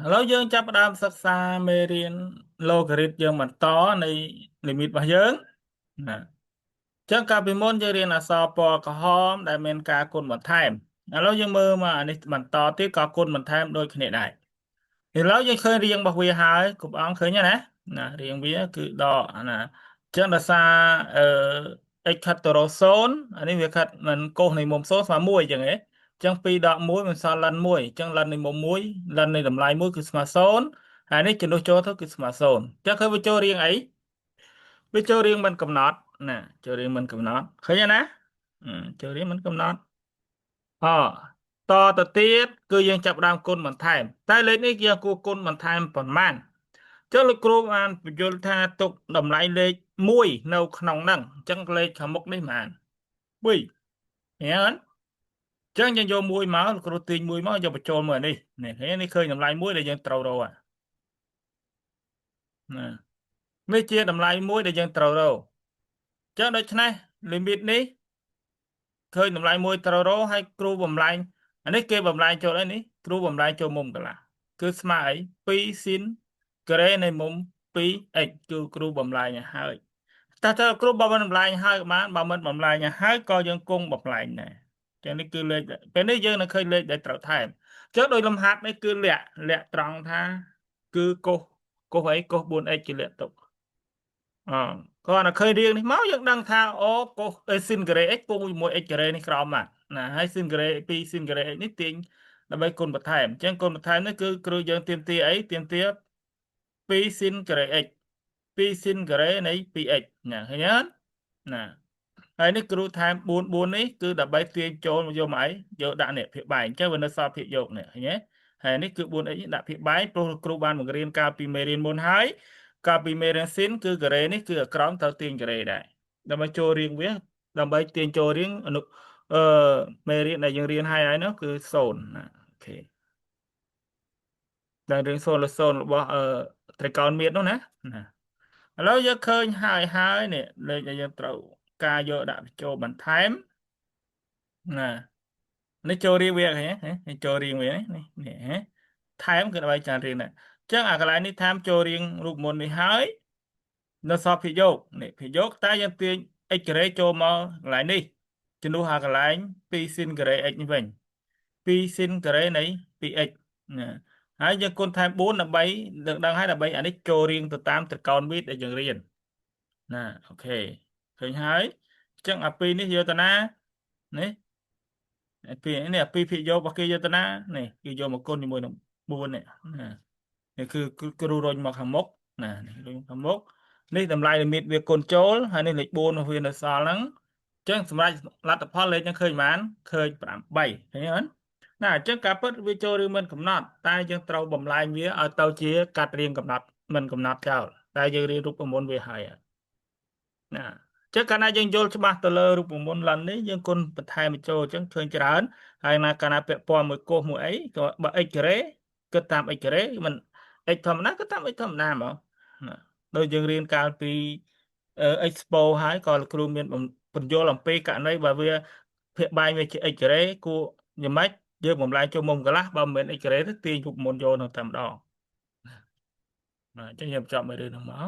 ឥឡូវយើងចាប់ផ្ដើមសិក្សាមេរៀន logarit យើងបន្តនៃ limit របស់យើងណាចឹងកាលពីមុនយើងរៀនអក្សរពណ៌ក្រហមដែលមានការគុណបន្ថែមឥឡូវយើងមើលមកអានេះបន្តទៀតក៏គុណបន្ថែមដូចគ្នាដែរឥឡូវយើងឃើញរាងរបស់វាហើយគ្រប់អង្គឃើញហើយណារាងវាគឺដកណាចឹងដោយសារx ខិតទៅរក0អានេះវាខិតមិនកុសនៃមុំ0ស្មើ1ចឹងហ៎ចឹង2ដក1មិនសល់លិន1ចឹងលិននៃមុំ1លិននៃតម្លៃ1គឺស្មើ0ហើយនេះជំនួសចូលទៅគឺស្មើ0ចឹងឃើញវាចូលរាងអីវាចូលរាងមិនកំណត់ណាចូលរាងមិនកំណត់ឃើញទេណាចូលរាងមិនកំណត់អតទៅទៀតគឺយើងចាប់ផ្ដើមគុណបន្ថែមតែលេខនេះយើងគួរគុណបន្ថែមប៉ុន្មានចុះលោកគ្រូបានបញ្យល់ថាទុកតម្លៃលេខ1នៅក្នុងហ្នឹងអញ្ចឹងលេខខាងមុខនេះប៉ុន្មាន2ឃើញអត់អញ្ចឹងយើងយក1មកលោកគ្រូទាញ1មកយកបញ្ចូលមើលនេះនេះឃើញនេះឃើញតម្លៃ1ដែលយើងត្រូវរកណានេះជាតម្លៃ1ដែលយើងត្រូវរកអញ្ចឹងដូច្នេះ limit នេះឃើញតម្លៃ1ត្រូវរកហើយគ្រូបំលែងអានេះគេបំលែងចូលអីនេះគ្រូបំលែងចូលមុំកន្លះគឺស្មើអី2ស៊ីនការ៉េនៃមុំ 2x គឺគ្រូបំលែងឲ្យហើយតែតើគ្រូបើមិនបំលែងហើយបានបើមិនបំលែងឲ្យហើយក៏យើងគង់បំលែងដែរចឹងនេះគឺលេខពេលនេះយើងនឹងឃើញលេខដែលត្រូវថែមចឹងដោយលំហាត់នេះគឺលាក់ត្រង់ថាគឺកុសអីកុស 4x ជាលាក់ទុកអគាត់តែឃើញរៀងនេះមកយើងដឹងថាអូកុសស៊ីនការ៉េ x ពងជាមួយ x ការ៉េនេះក្រោមមកណាហើយស៊ីនការ៉េ2ស៊ីនការ៉េ x នេះទាញដើម្បីគុណបន្ថែមអញ្ចឹងគុណបន្ថែមនេះគឺគ្រូយើងទាមទារអីទាមទារ2ស៊ីនការ៉េ x 2ស៊ីនការ៉េនៃ 2x ណាឃើញអត់ណាហើយនេះគ្រូថែម4នេះគឺដើម្បីទាញចូលយកមកអីយកដាក់នេះភាគបែងអញ្ចឹងវានៅសល់ភាគយកនេះឃើញទេហើយនេះគឺ 4x នេះដាក់ភាគបែងព្រោះគ្រូបានបង្រៀនកាលពីមេរៀនមុនហើយកាលពីមេរៀនស៊ីនគឺការ៉េនេះគឺអក្រង់ត្រូវទាញការ៉េដែរដើម្បីចូលរៀងវាដើម្បីទាញចូលរៀងអនុមេរៀនដែលយើងរៀនហើយនោះគឺ0ណាអូខេដែលរៀង0លើ0របស់ត្រីកោណមៀតនោះណាឥឡូវយើងឃើញហើយនេះលេខដែលយើងត្រូវការយកដាក់បញ្ចូលបន្ថែមណានេះចូលរៀងវាឃើញទេចូលរៀងវានេះថែមគឺដើម្បីចានរៀងដែរអញ្ចឹងអាកន្លែងនេះថែមចូលរៀងរូបមន្តនេះហើយនៅសល់ភាគយកនេះភាគយកតែយើងទាញ x ការ៉េចូលមកកន្លែងនេះជំនួសអាកន្លែង2ស៊ីនការ៉េ x នេះវិញ2ស៊ីនការ៉េនៃ 2x ណាហើយយើងគុណថែម4ដើម្បីដឹងហើយដើម្បីអានេះចូលរៀងទៅតាមត្រកោណមីតដែលយើងរៀនណាអូខេឃើញហើយអញ្ចឹងអា2នេះយកទៅណានេះអា2ភាគយករបស់គេយកទៅណានេះគឺយកមកគុណជាមួយនឹង4នេះណានេះគឺគ្រូរុញមកខាងមុខណានេះរុញខាងមុខនេះតម្លៃលីមីតវាគុណចូលហើយនេះលេខ4របស់វានៅសល់ហ្នឹងអញ្ចឹងសម្រាប់លទ្ធផលលេខហ្នឹងឃើញប៉ុន្មានឃើញ8ឃើញអត់ណាអញ្ចឹងការពិតវាចូលឬមិនកំណត់តែយើងត្រូវបំលែងវាឲ្យទៅជាកាត់រៀងកំណត់មិនកំណត់ចោលតែយើងរៀនរូបមន្តវាហើយណាចឹងកាលណាយើងយល់ច្បាស់ទៅលើរូបមន្តឡើងនេះយើងគុណបន្ថែមបញ្ចូលអញ្ចឹងឃើញច្រើនហើយណាកាលណាពាក់ព័ន្ធមួយកុសមួយអីក៏បើ x ការ៉េគិតតាម x ការ៉េមិន x ធម្មតាគិតតាម x ធម្មតាហ្មងណាដោយយើងរៀនកាលពី expo ហើយក៏លោកគ្រូមានបញ្យល់អំពីករណីបើវាភាគបែងវាជា x ការ៉េគួរយ៉ាងម៉េចយើងបំលែងចូលមុំកន្លះបើមិនមែន x ការ៉េទេទាញរូបមន្តយកនៅតែម្ដងណាអញ្ចឹងយើងបញ្ចប់មេរៀនហ្នឹងមក